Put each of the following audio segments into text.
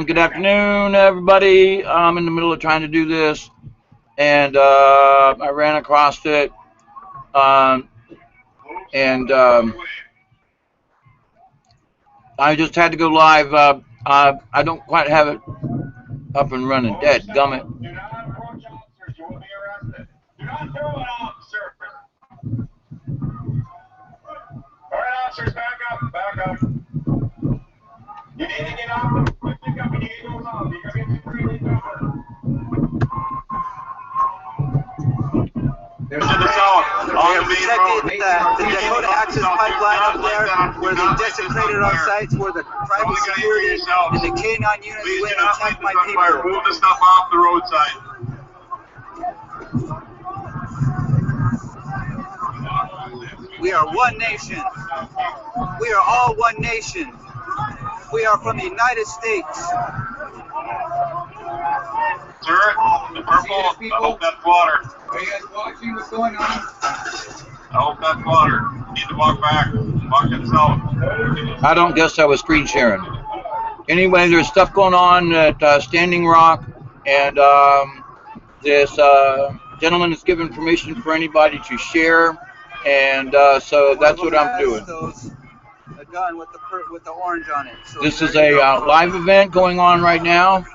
Good afternoon, everybody. I'm in the middle of trying to do this, and I ran across it, um, and I just had to go live. I don't quite have it up and running. Dead gummit. Do not approach officers. You will be arrested. Do not throw an officer. All right, officers, back up. Back up. You need to get off the pickup and you need to go off. You're going to get security cover. There's the south, on the main road. The Dakota Access Pipeline up there, where they desecrated our sites, where the private security and the K9 units went and attacked my people. Move the stuff off the roadside. We are one nation. We are all one nation. We are from the United States. Sir, the purple, I hope that's water. Are you guys watching what's going on? I hope that's water. You need to walk back. Walk to the south. I don't guess I was screen sharing. Anyway, there's stuff going on at Standing Rock, and this gentleman is giving permission for anybody to share, and so that's what I'm doing. A gun with the orange on it. So this is a live event going on right now.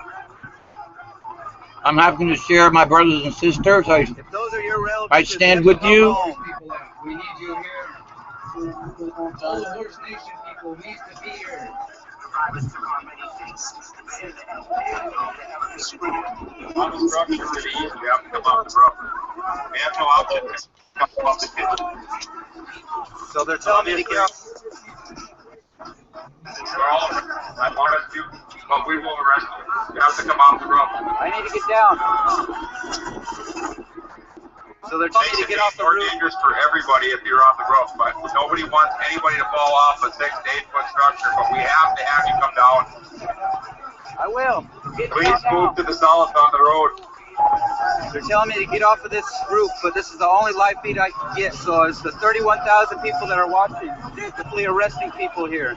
I'm having to share my brothers and sisters. If those are your relatives, I stand with you. We need you here. All the First Nation people need to be here. On the structure, really easy. We have to come off the roof. We have no option. Come off the kitchen. So they're telling me to get off. I want us to, but we will arrest you. You have to come off the roof. I need to get down. So they're telling me to get off the roof. It's more dangerous for everybody if you're on the roof, but nobody wants anybody to fall off a 6 to 8 foot structure, but we have to have you come down. I will. Please move to the south on the road. They're telling me to get off of this roof, but this is the only live feed I can get, so it's the 31,000 people that are watching. Hopefully arresting people here.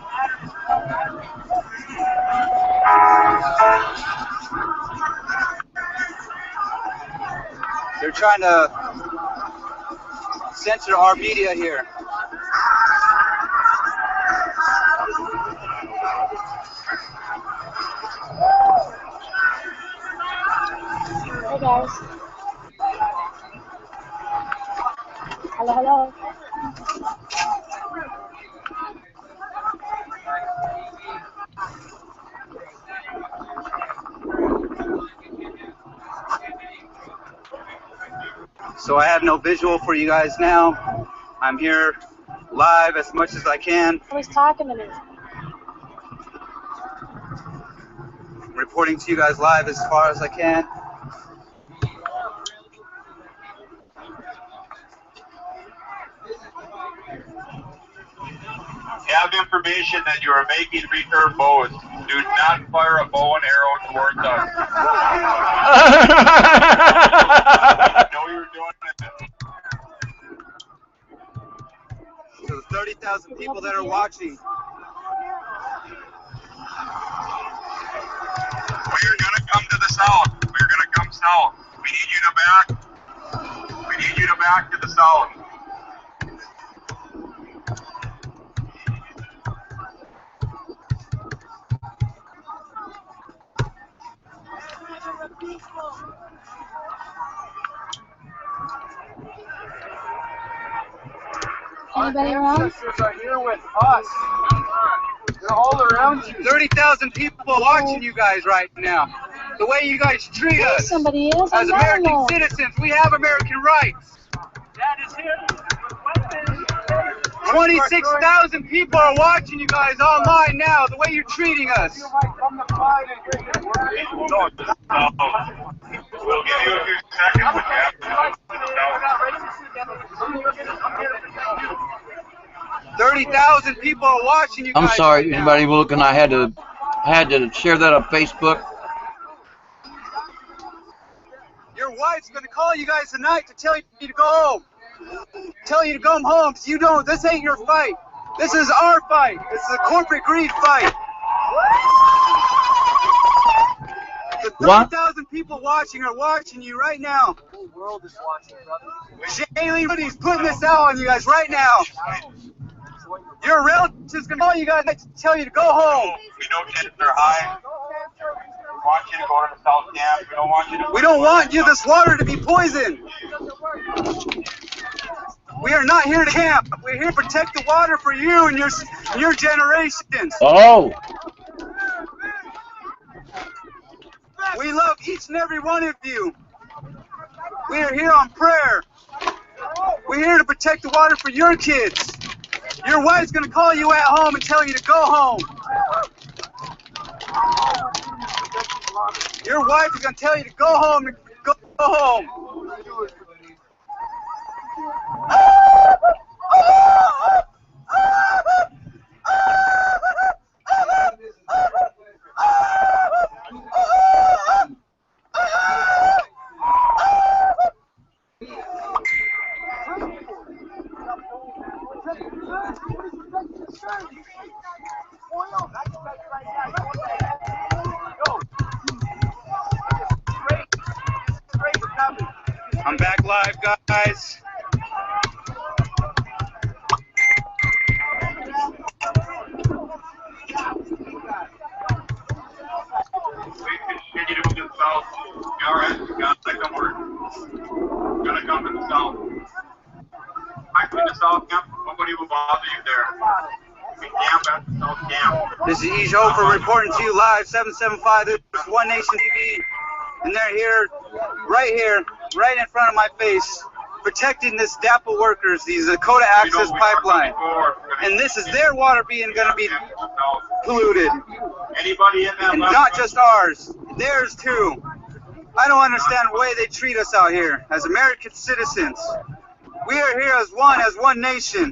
They're trying to censor our media here. Hey guys. Hello, hello. So I have no visual for you guys now. I'm here live as much as I can. Who's talking to me? Reporting to you guys live as far as I can. You have information that you are making recurve bows. Do not fire a bow and arrow towards us. I know you're doing it. So the 30,000 people that are watching. We're gonna come to the south. We're gonna come south. We need you to back. We need you to back to the south. Anybody around? Ancestors are here with us. They're all around you. 30,000 people watching you guys right now. The way you guys treat us Somebody is. as American citizens, we have American rights. That is here. 26,000 people are watching you guys online now. The way you're treating us. We'll give you a few seconds, but you have to 30,000 people are watching you guys. I'm sorry, right now. anybody looking. I had to share that on Facebook. Your wife's going to call you guys tonight to tell you to go home. tell you to come home. You don't. This ain't your fight. This is our fight. This is a corporate greed fight. The 30,000 people watching are watching you right now. The whole world is watching, brother. Shaylee Moody's putting this out on you guys right now. Your relatives gonna call you guys to tell you to go home. We know chances are high. We want you to go to the South Camp. We don't want you to. We don't want you this water to be poisoned. We are not here to camp. We're here to protect the water for you and your generations. Oh, We love each and every one of you. We are here on prayer. We're here to protect the water for your kids. Your wife's going to call you at home and tell you to go home. Your wife is going to tell you to go home and go home. I'm back live, guys. We continue to move south. Alright, guys, don't worry. Gonna come to the south. Back to the South Camp. Nobody will bother you there. We camp at the South Camp. This is Ejofer reporting to you live, 775. This is One Nation TV. And they're here, right in front of my face, protecting this DAPA workers, these Dakota Access Pipeline. And this is their water being going to be polluted. Anybody in that And left not just ours, theirs too. I don't understand the way they treat us out here as American citizens. We are here as one nation.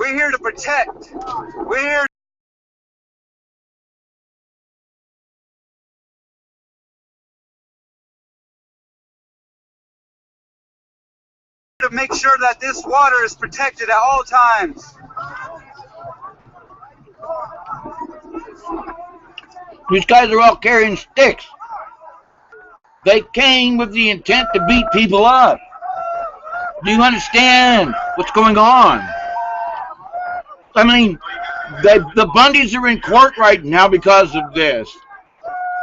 We're here to protect. We're here to make sure that this water is protected at all times. these guys are all carrying sticks. They came with the intent to beat people up. Do you understand what's going on? I mean, the Bundys are in court right now because of this.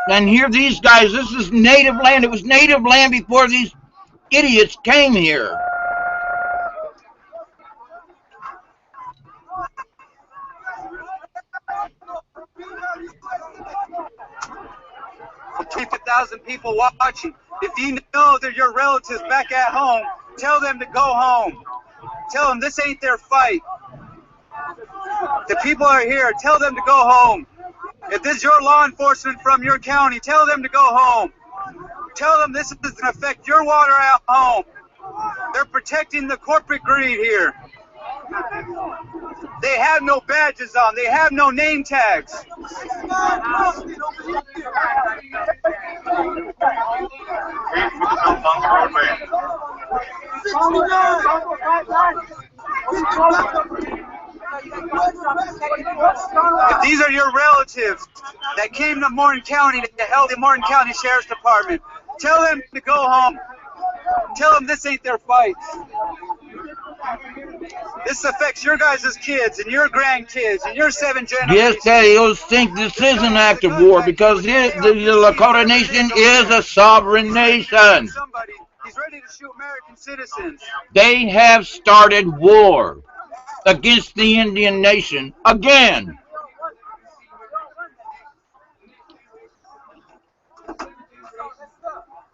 And here these guys, this is native land. It was native land before these idiots came here. For 50,000 people watching, if you know that your relatives back at home, tell them to go home. Tell them this ain't their fight. The people are here. Tell them to go home. If this is your law enforcement from your county, tell them to go home. Tell them this doesn't affect your water at home. They're protecting the corporate greed here. They have no badges on. They have no name tags. If these are your relatives that came to Morton County to help the Morton County Sheriff's Department, tell them to go home. Tell them this ain't their fight. This affects your guys' kids and your grandkids and your 7 generations. Yes, Daddy, those think this is an act of war because the Lakota Nation is a sovereign nation. Somebody, he's ready to shoot American citizens. They have started war against the Indian Nation again.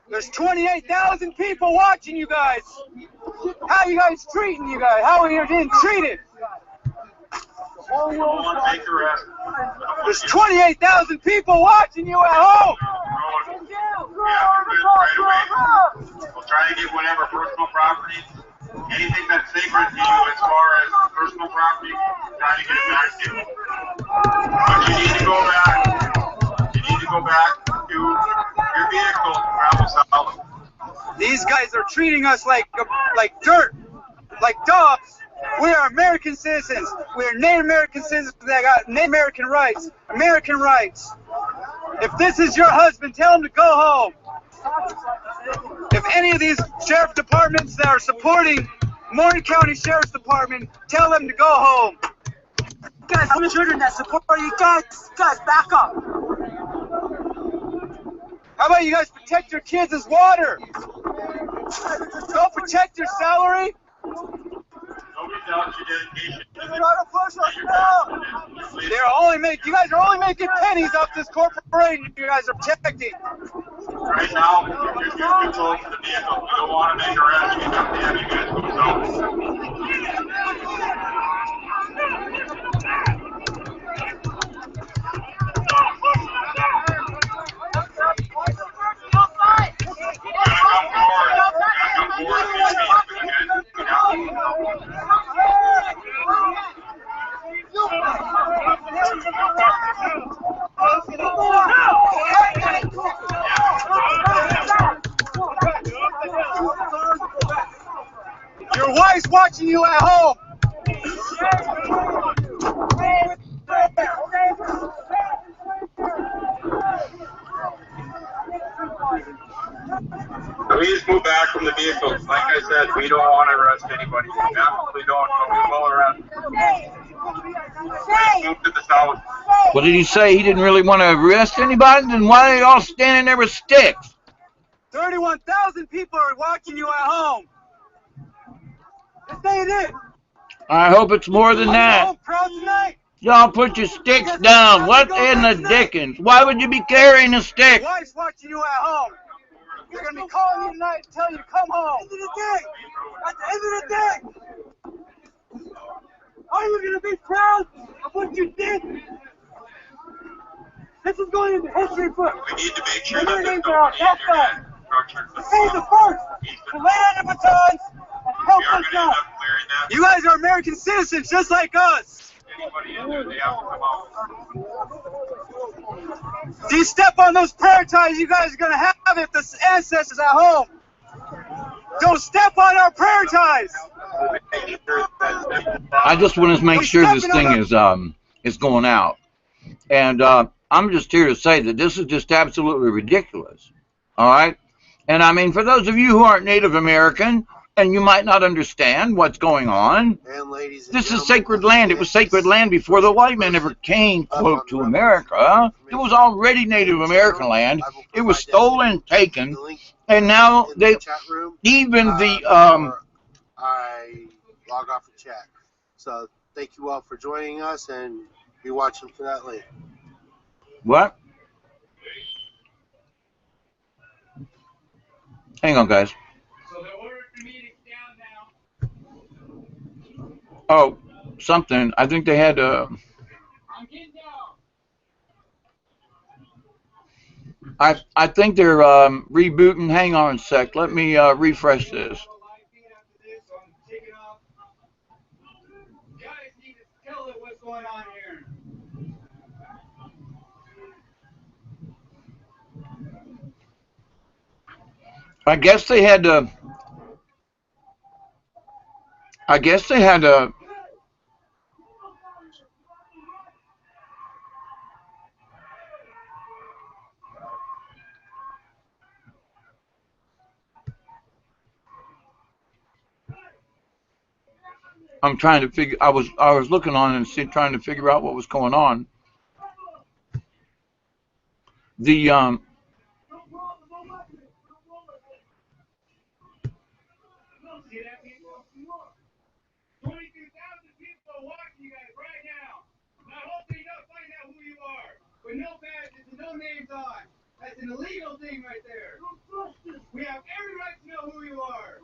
There's 28,000 people watching you guys. How are you guys treating you guys? How are you getting treated? There's 28,000 people watching you at home. We'll try to get whatever personal property, anything that's sacred to you as far as personal property, try to get it back to you. But you need to go back. You need to go back to your vehicle, travel south. These guys are treating us like dirt. like dogs. We are American citizens. We are Native American citizens that got Native American rights. American rights. If this is your husband, tell him to go home. If any of these sheriff departments that are supporting Morgan County Sheriff's Department, tell them to go home. Guys, I'm the children that support you guys. Guys, back up. How about you guys protect your kids' water? Don't protect your salary. Nobody doubts your dedication. You guys are only making pennies off this corporation you guys are protecting. Right now, you're too close to the vehicle. We don't want to make arrests. We have to have you guys go south. Your wife's watching you at home. Please move back from the vehicles. Like I said, we don't want to arrest anybody. We absolutely don't, but we will arrest. Please move to the south. What did he say? He didn't really want to arrest anybody? Then why are they all standing there with sticks? 31,000 people are watching you at home. This ain't it. I hope it's more than Are you that. home proud tonight? Y'all put your sticks down. What in the dickens? Why would you be carrying a stick? Your wife's watching you at home. They're going to be calling you tonight and telling you to come home. At the end of the day, are you going to be proud of what you did? This is going into history books. We need to make sure that Your there's names no are out that internet structure. Say the first to lay down the batons and help We are us going to end out. up clearing that. You guys are American citizens just like us. Anybody in there, they have to come out. If you step on those prayer ties, you guys are going to have if the ancestors at home. Don't step on our prayer ties. Make sure that I just want to make sure this thing is going out. And I'm just here to say that this is just absolutely ridiculous. All right? And I mean, for those of you who aren't Native American, and you might not understand what's going on, And ladies and this is gentlemen, sacred land. It was sacred land before the white man ever came, quote, to America. It was already Native American land. It was stolen, taken, the link and now in they, the chat room. even the, before I log off the chat. So thank you all for joining us, and be watching for that link. what? Hang on, guys. So the order for meeting's down now. Oh, something. I think they had I'm getting down. I think they're rebooting. Hang on a sec. Let me refresh this. Live feed after this, so I'm taking off. You guys need to tell it what's going on here. I guess they had to. I'm trying to figure. I was looking on and trying to figure out what was going on. The See that, people? 22,000 people are watching you guys right now. And I hope they don't find out who you are. With no badges and no names on. That's an illegal thing right there. We have every right to know who you are.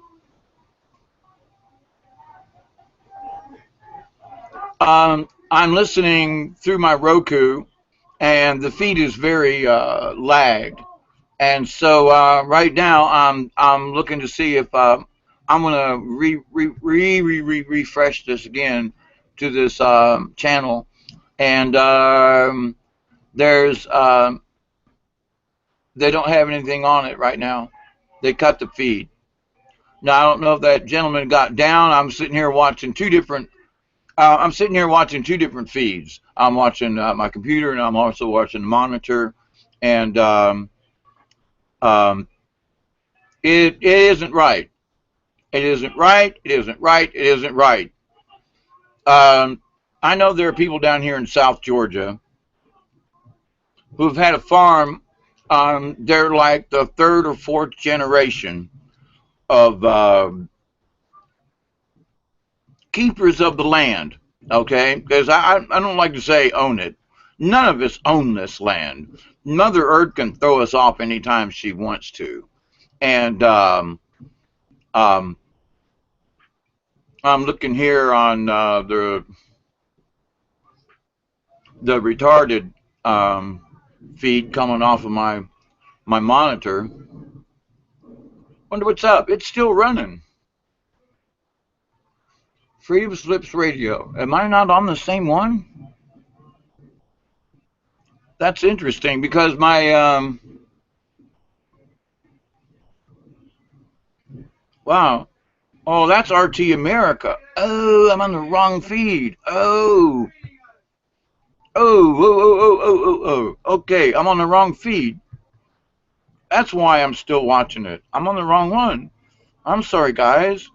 I'm listening through my Roku, and the feed is very lagged. And so right now I'm looking to see if I'm gonna refresh this again to this channel, and there's they don't have anything on it right now. They cut the feed. Now, I don't know if that gentleman got down. I'm sitting here watching two different. I'm sitting here watching two different feeds. I'm watching my computer, and I'm also watching the monitor. And um, it isn't right. It isn't right. It isn't right. It isn't right. I know there are people down here in South Georgia who've had a farm. They're like the third or fourth generation of keepers of the land. Okay, because I don't like to say own it. None of us own this land. Mother Earth can throw us off anytime she wants to. And um, I'm looking here on the retarded feed coming off of my monitor. Wonder what's up. It's still running. Freedom Slips Radio. Am I not on the same one? That's interesting because my wow. Oh, that's RT America. Oh, I'm on the wrong feed. Oh. Oh, oh, oh, oh, oh, oh, oh. Okay, I'm on the wrong feed. That's why I'm still watching it. I'm on the wrong one. I'm sorry, guys.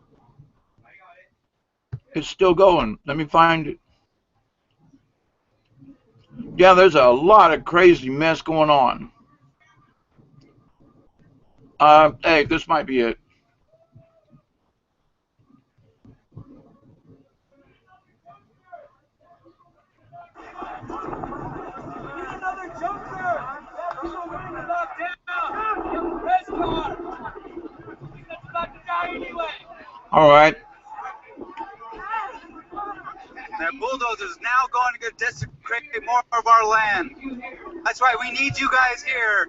It's still going. Let me find it. Yeah, there's a lot of crazy mess going on. Hey, this might be it. Another junker! Locked down! Press car! He's about to die anyway! All right. That bulldozer is now going to desecrate more of our land. That's why we need you guys here.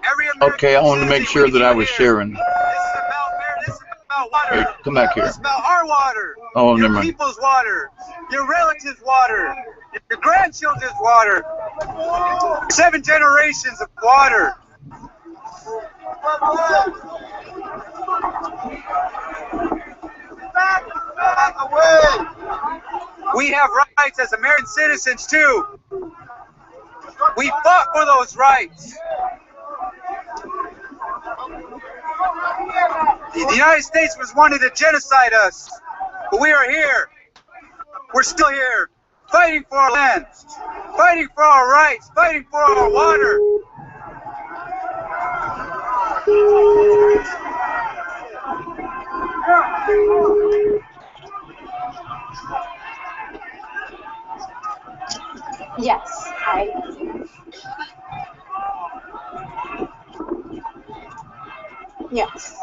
Every American Okay, I wanted to make sure that I was sharing. This is about water. Hey, come back here. This is about our water. Oh, never Your mind. people's water. Your relatives' water. Your grandchildren's water. 7 generations of water. Back away. We have rights as American citizens too. We fought for those rights. The United States was wanting to genocide us, but we are here. We're still here, fighting for our land, fighting for our rights, fighting for our water. Yes. Hi. Yes.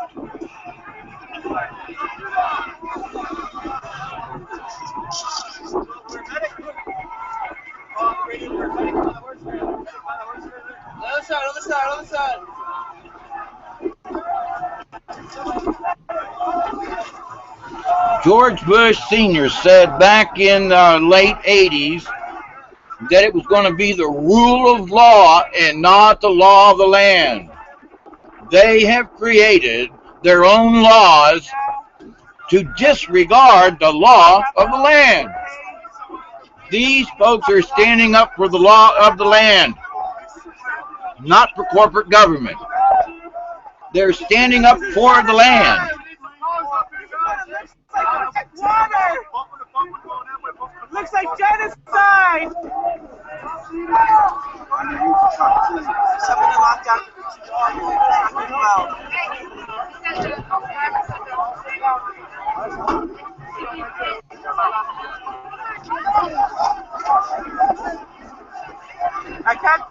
Other side. George Bush Sr. said back in the late 80s that it was going to be the rule of law and not the law of the land. They have created their own laws to disregard the law of the land. These folks are standing up for the law of the land, not for corporate government. They're standing up for the land. Looks like genocide! Somebody locked down. I can't.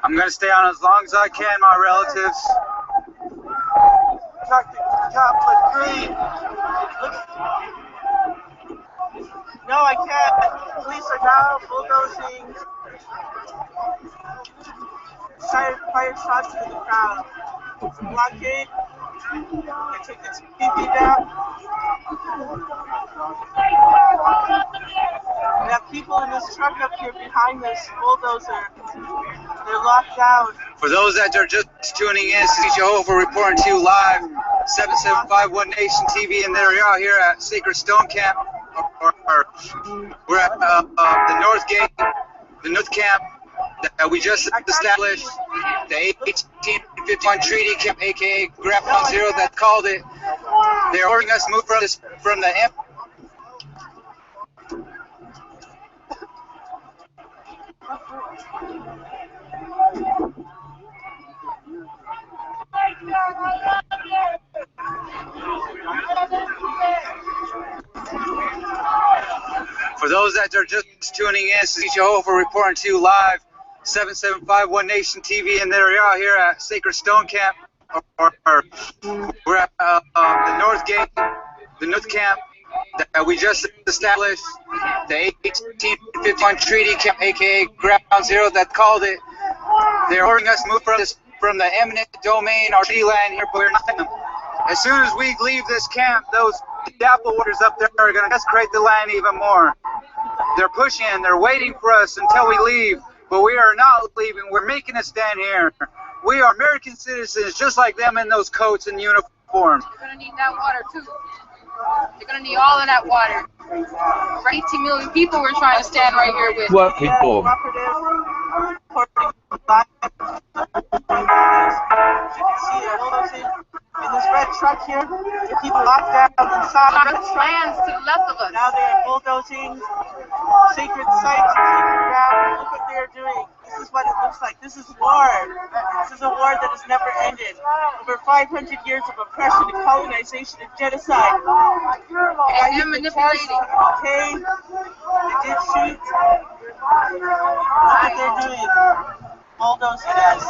I'm gonna stay on as long as I can, my relatives. Chocolate green. No, I can't. Police are now bulldozing. Fire shots to the crowd. Blockade. They took the TV down. We have people in this truck up here behind this bulldozer. They're locked down. For those that are just tuning in, this is Jehovah reporting to you live, 775 One Nation TV, and there we are here at Sacred Stone Camp. We're at the North Gate, the North Camp that we just established, the 1851 Treaty Camp, aka Ground Zero, that called it. They're ordering us to move from the For those that are just tuning in, this is Jehovah reporting to you live, 775 One Nation TV, and there we are here at Sacred Stone Camp. We're at the North Gate, the North Camp that we just established, the 1851 Treaty Camp, aka Ground Zero, that called it. They're ordering us to move from the eminent domain, our treaty land here, but we're not. As soon as we leave this camp, those dapple warriors up there are going to desecrate the land even more. They're pushing, they're waiting for us until we leave, but we are not leaving. We're making a stand here. We are American citizens, just like them in those coats and uniforms. You're going to need that water, too. You're going to need all of that water. For 18 million people we're trying to stand right here with. What people? In this red truck here, the people locked down inside. Lands to the left of us. Now they're bulldozing sacred sites and sacred ground. Look what they're doing. This is what it looks like. This is war. This is a war that has never ended. Over 500 years of oppression and colonization and genocide. And they're manipulating. Okay, they did shoot. Look what they're doing. Bulldozing us.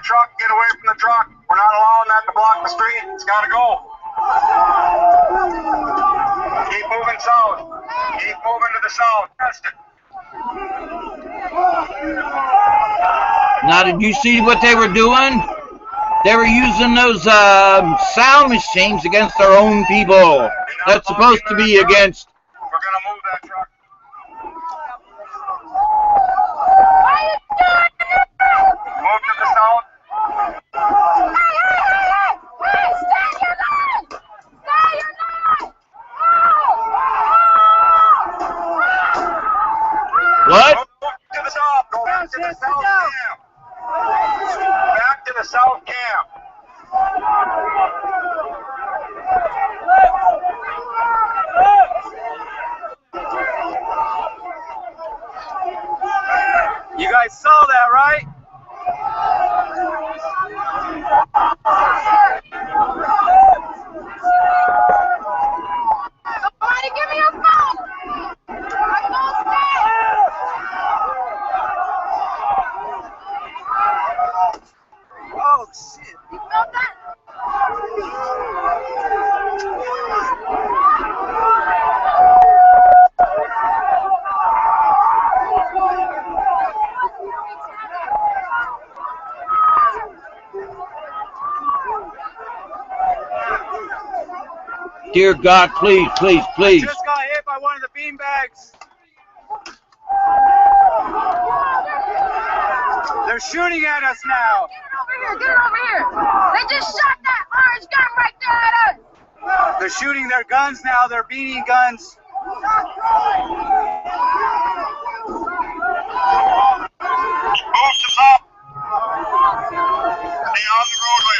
Truck, get away from the truck. We're not allowing that to block the street. It's got to go. moving to the south. Test it. Now, did you see what they were doing? They were using those sound machines against their own people. That's supposed to be against. We're gonna move that truck. Move to the south. What? Move to the south. Go back to the south camp. Back to the south camp. You guys saw that, right? Somebody give me a phone. I'm gonna stay. Oh, shit. You felt that? Dear God, please, please, please. Just got hit by one of the beanbags. They're shooting at us now. Get it over here. They just shot that orange gun right there at us. They're shooting their guns now. They're beanie guns. Move to south. Stay on the roadway.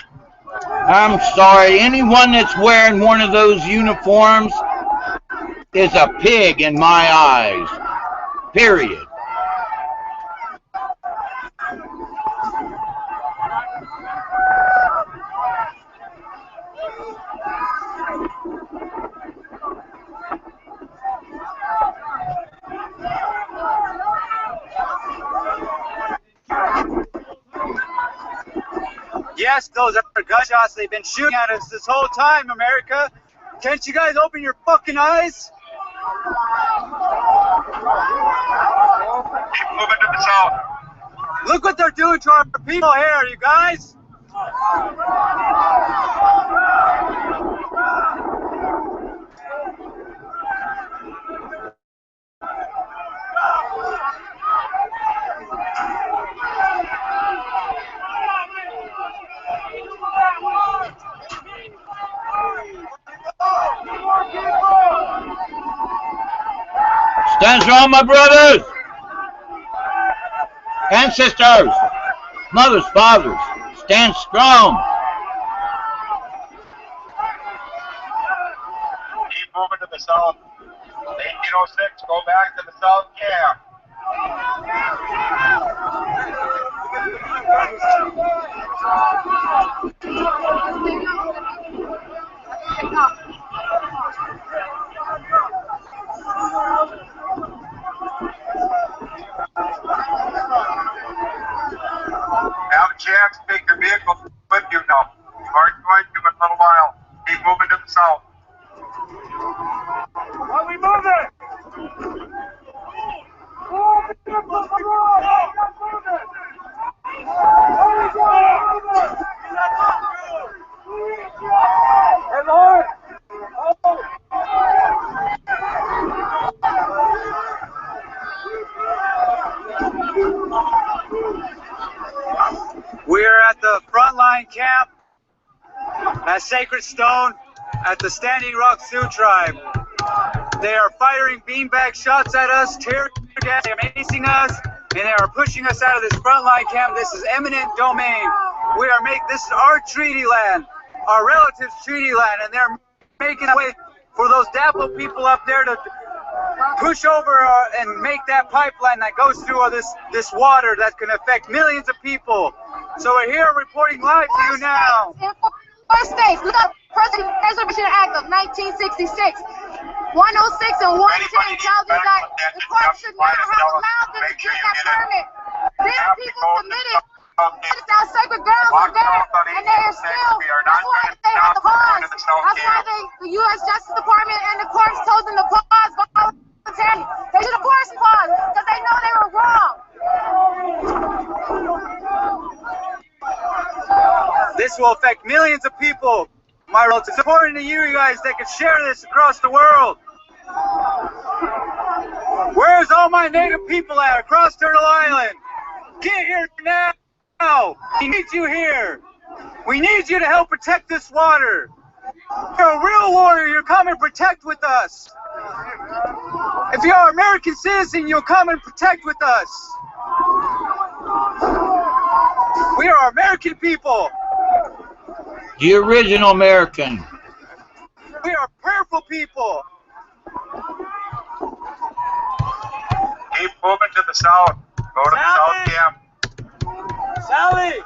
I'm sorry. Anyone that's wearing one of those uniforms is a pig in my eyes. Period. Yes, those are gunshots. They've been shooting at us this whole time, America. Can't you guys open your fucking eyes? Keep moving to the south. Look what they're doing to our people here, you guys. Stand strong, my brothers and sisters, mothers, fathers. Stand strong. Keep moving to the south. 1806, go back to the south camp. Have a chance to take your vehicle with you now. You aren't going to in a little while. Keep moving to the south. Are we moving? Hey, Lord! We're at the frontline camp at Sacred Stone at the Standing Rock Sioux Tribe. They are firing beanbag shots at us, tear gas, amazing us, and they are pushing us out of this frontline camp. This is eminent domain. This is our treaty land, our relatives' treaty land, and they're making a way for those DAPO people up there to push over and make that pipeline that goes through this water that can affect millions of people. So we're here reporting live to you now. In 4 states, look up President Preservation Act of 1966. 106 and 110 tells you that the court should not have allowed them to get that permit. These people submitted that sacred grounds are there, and they are still, that's why they have the pause. That's why the U.S. Justice Department and the courts told them to pause voluntarily. This will affect millions of people. My relatives, it's important to you guys that can share this across the world. Where's all my native people at across Turtle Island? Get here now. We need you here. We need you to help protect this water. You're a real warrior. You'll come and protect with us. If you're an American citizen, you'll come and protect with us. We are American people. The original American. We are prayerful people. Keep moving to the south. Go to the south camp. Sally!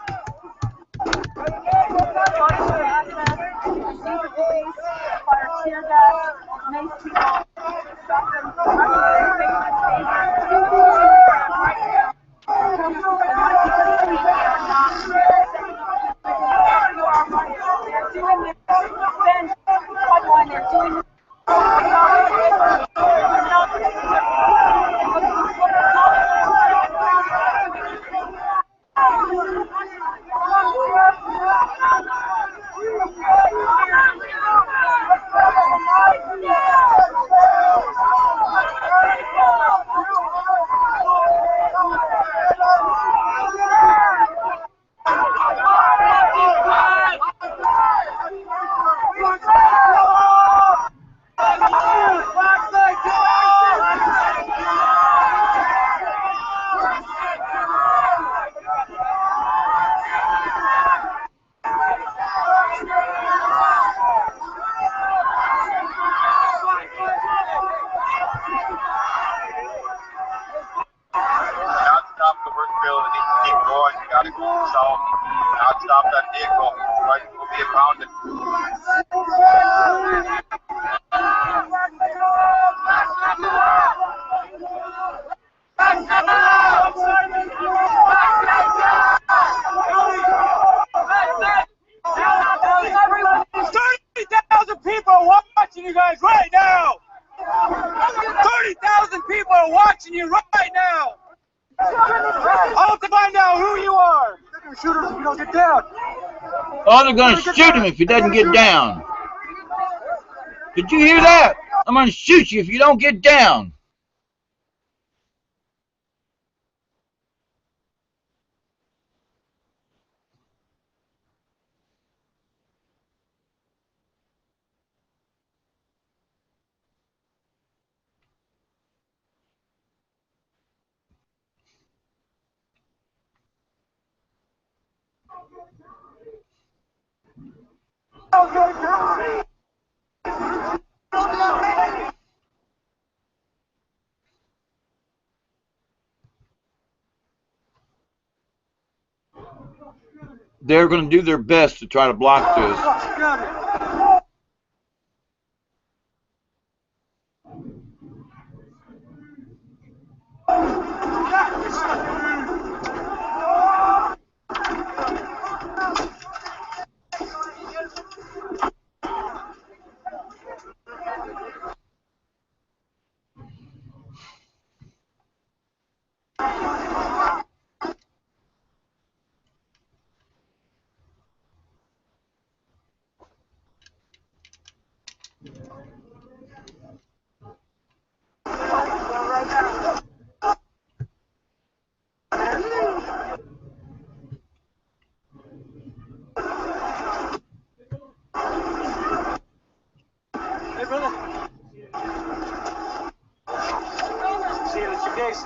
Oh, they're going to shoot him if he doesn't get down. Did you hear that? I'm going to shoot you if you don't get down. They're going to do their best to try to block this.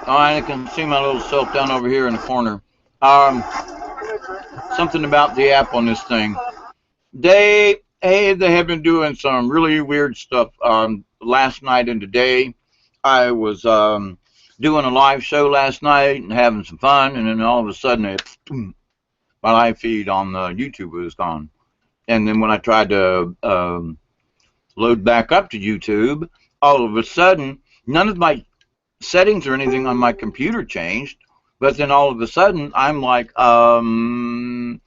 Oh, I can see my little self down over here in the corner. Something about the app on this thing. They have been doing some really weird stuff. Last night and today, I was doing a live show last night and having some fun, and then all of a sudden, my live feed on the YouTube was gone. And then when I tried to load back up to YouTube, all of a sudden, none of my settings or anything on my computer changed, but then all of a sudden I'm like, I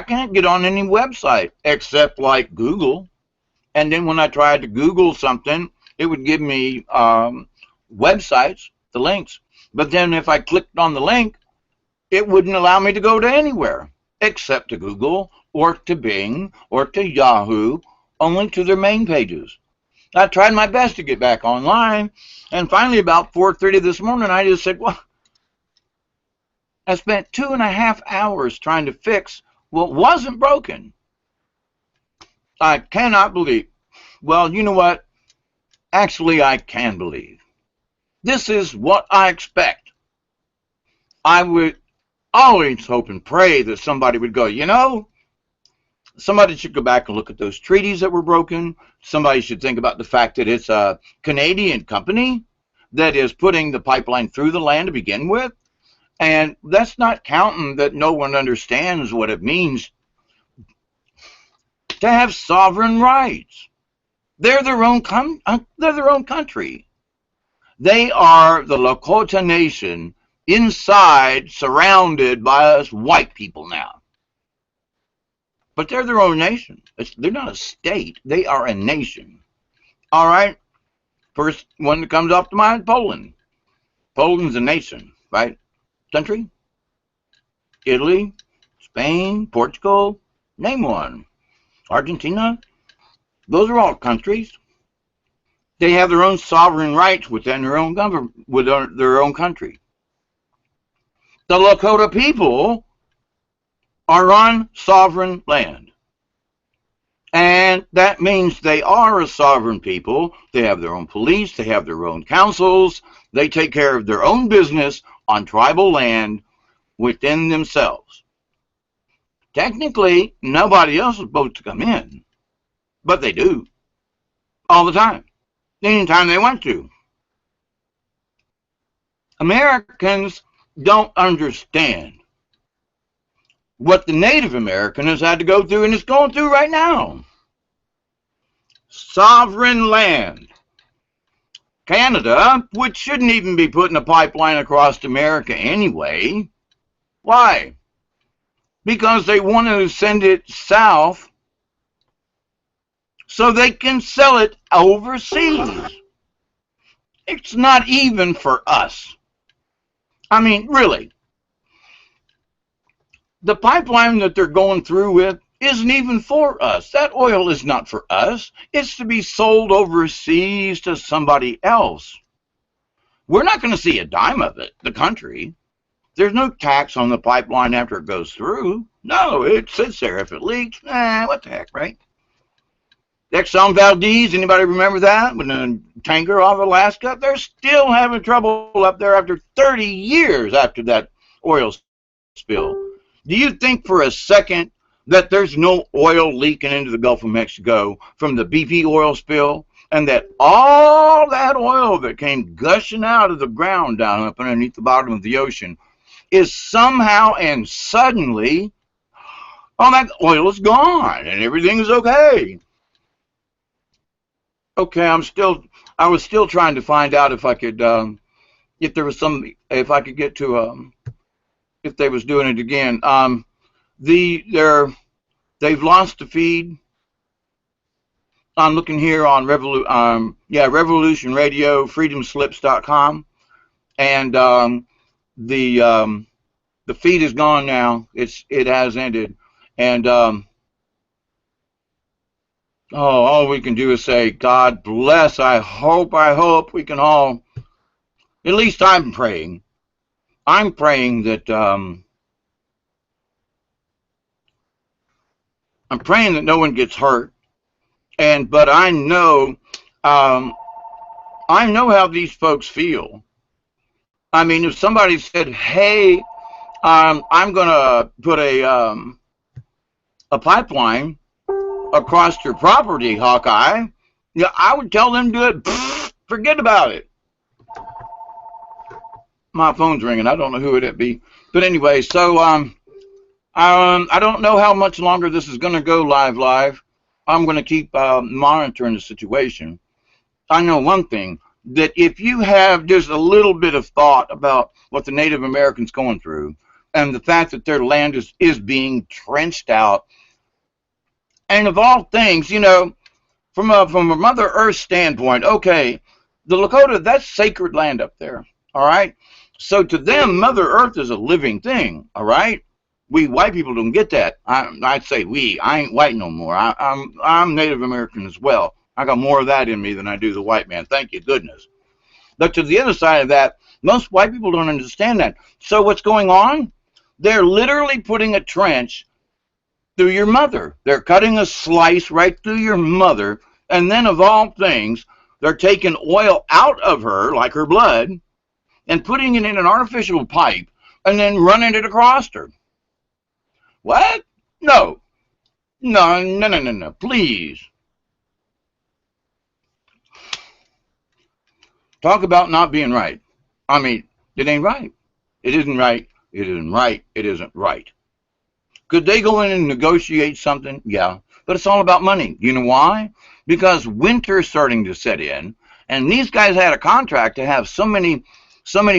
can't get on any website except like Google. And then when I tried to Google something, it would give me websites, the links, but then if I clicked on the link, it wouldn't allow me to go to anywhere. except to Google or to Bing or to Yahoo, only to their main pages. I tried my best to get back online, and finally about 4:30 this morning, I just said, well, I spent 2.5 hours trying to fix what wasn't broken. I cannot believe. Well, you know what? Actually, I can believe. This is what I expect. I would always hope and pray that somebody would go, you know, somebody should go back and look at those treaties that were broken. Somebody should think about the fact that it's a Canadian company that is putting the pipeline through the land to begin with. And that's not counting that no one understands what it means to have sovereign rights. They're their own country. They are the Lakota Nation inside, surrounded by us white people now. But they're their own nation. They're not a state. They are a nation. All right? First one that comes off to mind, Poland. Poland's a nation, right? Country? Italy, Spain, Portugal, name one. Argentina? Those are all countries. They have their own sovereign rights within their own government, within their own country. The Lakota people are on sovereign land. And that means they are a sovereign people. They have their own police. They have their own councils. They take care of their own business on tribal land within themselves. Technically, nobody else is supposed to come in. But they do. All the time. Anytime they want to. Americans don't understand what the Native American has had to go through and is going through right now. Sovereign land. Canada, which shouldn't even be putting a pipeline across America anyway. Why? Because they want to send it south so they can sell it overseas. It's not even for us. I mean, really. The pipeline that they're going through with isn't even for us. That oil is not for us. It's to be sold overseas to somebody else. We're not going to see a dime of it, the country. There's no tax on the pipeline after it goes through. No, it sits there. If it leaks, what the heck, right? Exxon Valdez, anybody remember that? When the tanker off Alaska, they're still having trouble up there after 30 years after that oil spill. Do you think for a second that there's no oil leaking into the Gulf of Mexico from the BP oil spill, and that all that oil that came gushing out of the ground down up underneath the bottom of the ocean is somehow and suddenly all that oil is gone and everything is okay? Okay, I was still trying to find out if I could, if I could get to, if they was doing it again. They've lost the feed. I'm looking here on Revolution Radio, freedomslips.com, and the feed is gone now. It has ended, and all we can do is say, God bless. I hope we can all, at least I'm praying that no one gets hurt, but I know how these folks feel. I mean, if somebody said, hey, I'm gonna put a pipeline across your property, Hawkeye, yeah, I would tell them to do it. Forget about it. My phone's ringing. I don't know who it'd be, but anyway. So I don't know how much longer this is going to go live. I'm going to keep monitoring the situation. I know one thing, that if you have just a little bit of thought about what the Native Americans going through, and the fact that their land is being trenched out. And of all things, you know, from a Mother Earth standpoint, okay, the Lakota, that's sacred land up there, all right? So to them, Mother Earth is a living thing, all right? We white people don't get that. I'd say we. I ain't white no more. I'm Native American as well. I got more of that in me than I do the white man. Thank you, goodness. But to the other side of that, most white people don't understand that. So what's going on? They're literally putting a trench through your mother. They're cutting a slice right through your mother, and then of all things, they're taking oil out of her, like her blood, and putting it in an artificial pipe, and then running it across her. What? No. No, please. Talk about not being right. I mean, it ain't right. It isn't right. It isn't right. It isn't right. Could they go in and negotiate something? Yeah. But it's all about money. You know why? Because winter's starting to set in, and these guys had a contract to have so many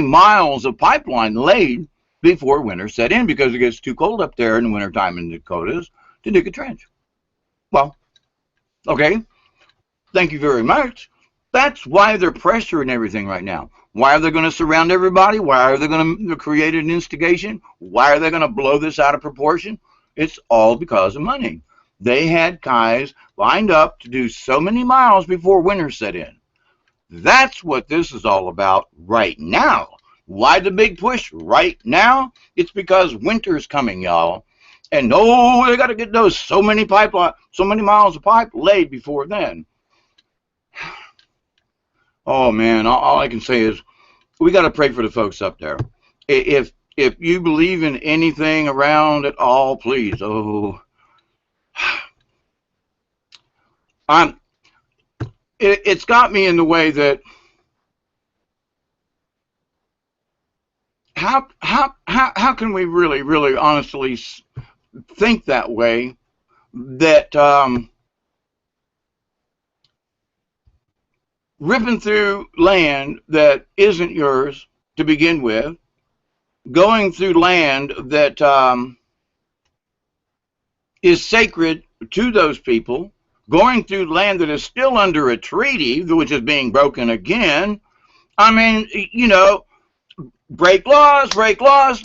miles of pipeline laid before winter set in, because it gets too cold up there in the wintertime in the Dakotas to dig a trench. Well, okay. Thank you very much. That's why they're pressuring everything right now. Why are they going to surround everybody? Why are they going to create an instigation? Why are they going to blow this out of proportion? It's all because of money. They had guys lined up to do so many miles before winter set in. That's what this is all about right now. Why the big push right now? It's because winter's coming, y'all. And oh, they got to get those so many miles of pipe laid before then. Oh man, all I can say is we got to pray for the folks up there. If you believe in anything around at all, please. Oh, it's got me in the way that how can we really honestly think that way, that ripping through land that isn't yours to begin with, going through land that is sacred to those people, going through land that is still under a treaty, which is being broken again. I mean, you know, break laws.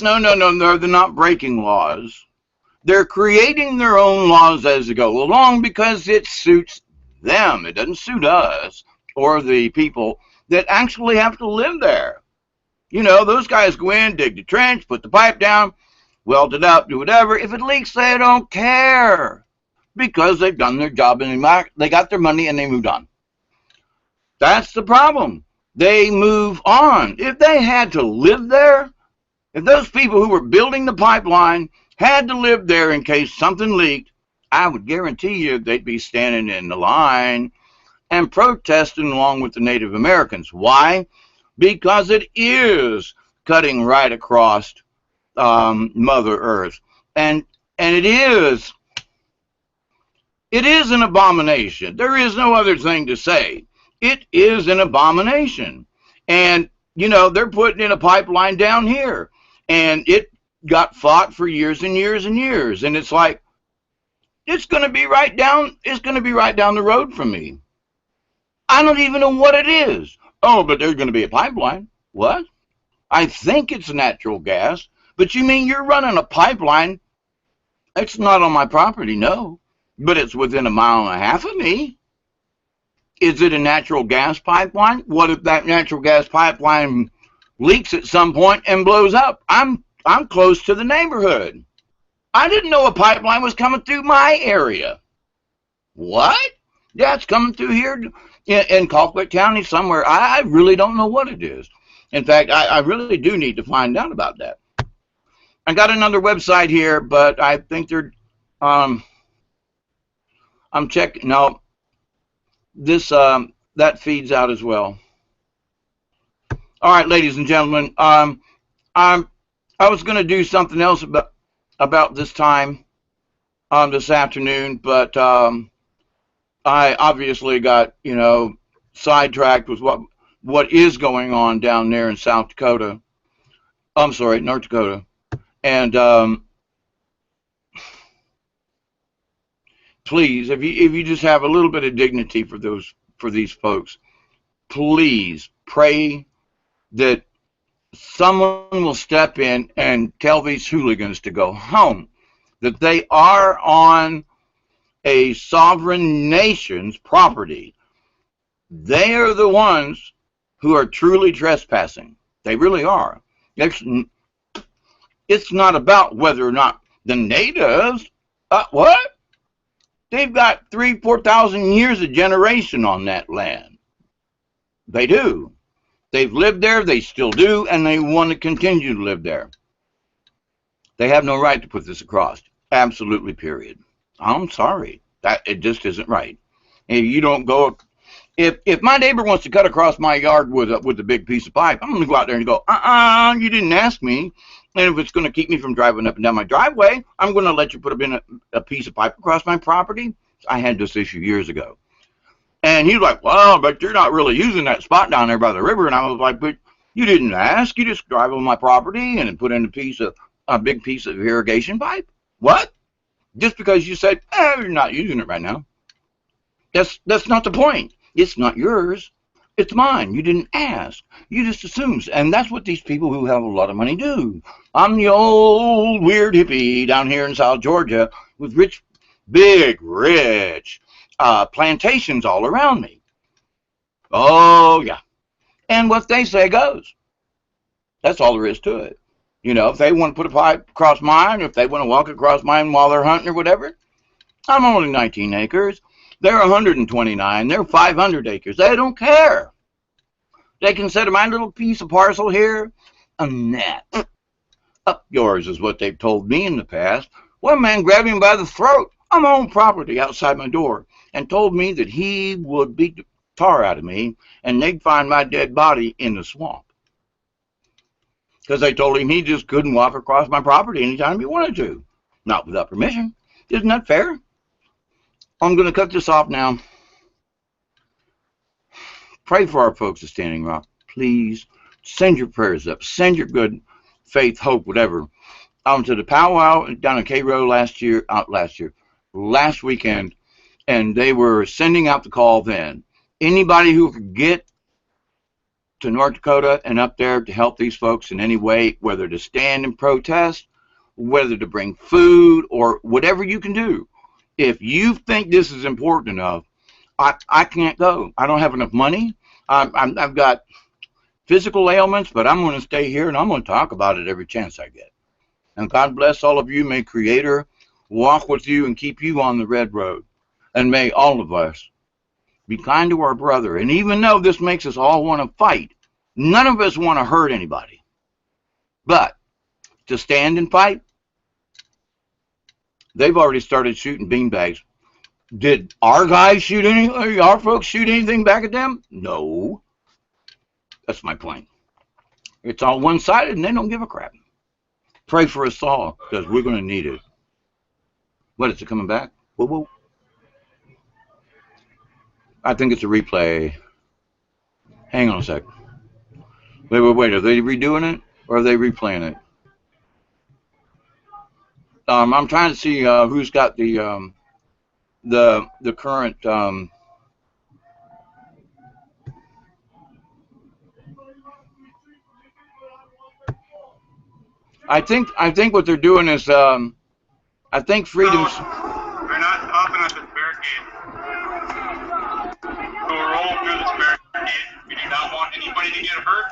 No, they're not breaking laws. They're creating their own laws as they go along because it suits them. It doesn't suit us or the people that actually have to live there. You know, those guys go in, dig the trench, put the pipe down, weld it up, do whatever. If it leaks, they don't care because they've done their job and they got their money and they moved on. That's the problem. They move on. If they had to live there, if those people who were building the pipeline had to live there in case something leaked, I would guarantee you they'd be standing in the line and protesting along with the Native Americans. Why? Because it is cutting right across Mother Earth. And it is an abomination. There is no other thing to say. It is an abomination. And, you know, they're putting in a pipeline down here. And it got fought for years and years and years. And it's like, it's going to be right down the road from me. I don't even know what it is. Oh, but there's going to be a pipeline. What? I think it's natural gas. But you mean you're running a pipeline? It's not on my property, no. But it's within 1.5 miles of me. Is it a natural gas pipeline? What if that natural gas pipeline leaks at some point and blows up? I'm close to the neighborhood. I didn't know a pipeline was coming through my area. What? Yeah, it's coming through here in Colquitt County somewhere. I really don't know what it is. In fact, I really do need to find out about that. I got another website here, but I think they're I'm checking. No, this that feeds out as well. All right, ladies and gentlemen, I was going to do something else about this time this afternoon, but I obviously got, you know, sidetracked with what is going on down there in South Dakota. I'm sorry, North Dakota. And please, if you just have a little bit of dignity for these folks, please pray that someone will step in and tell these hooligans to go home, that they are on a sovereign nation's property. They are the ones who are truly trespassing. They really are. It's not about whether or not the natives, what? They've got 3,000 to 4,000 years of generation on that land. They do. They've lived there, they still do, and they want to continue to live there. They have no right to put this across. Absolutely, period. I'm sorry. It just isn't right. If you don't go, if my neighbor wants to cut across my yard with a big piece of pipe, I'm going to go out there and go, you didn't ask me. And if it's going to keep me from driving up and down my driveway, I'm going to let you put a piece of pipe across my property. I had this issue years ago. And he's like, well, but you're not really using that spot down there by the river. And I was like, but you didn't ask. You just drive on my property and put in a big piece of irrigation pipe. What? Just because you said, you're not using it right now. That's not the point. It's not yours. It's mine. You didn't ask. You just assumed. And that's what these people who have a lot of money do. I'm the old weird hippie down here in South Georgia with big, rich plantations all around me. Oh, yeah. And what they say goes. That's all there is to it. You know, if they want to put a pipe across mine, if they want to walk across mine while they're hunting or whatever, I'm only 19 acres. They're 129. They're 500 acres. They don't care. They consider my little piece of parcel here a net. Up yours is what they've told me in the past. One man grabbed me by the throat on my own property outside my door and told me that he would beat the tar out of me and they'd find my dead body in the swamp. Because they told him he just couldn't walk across my property anytime he wanted to. Not without permission. Isn't that fair? I'm going to cut this off now. Pray for our folks at Standing Rock. Please send your prayers up. Send your good faith, hope, whatever. I went to the powwow down in Cairo last weekend, and they were sending out the call then. Anybody who could get to North Dakota and up there to help these folks in any way, whether to stand and protest, whether to bring food, or whatever you can do. If you think this is important enough, I can't go. I don't have enough money. I've got physical ailments, but I'm going to stay here and I'm going to talk about it every chance I get. And God bless all of you. May Creator walk with you and keep you on the red road. And may all of us be kind to our brother. And even though this makes us all want to fight, none of us want to hurt anybody. But to stand and fight, they've already started shooting beanbags. Did our guys shoot our folks shoot anything back at them? No. That's my point. It's all one-sided and they don't give a crap. Pray for us all, because we're going to need it. What, is it coming back? Whoa, whoa. I think it's a replay. Hang on a sec. Wait. Are they redoing it or are they replaying it? I'm trying to see who's got the current. I think what they're doing is I think Freedom's. They're not stopping at this barricade. So we're rolling through this barricade. We do not want anybody to get hurt.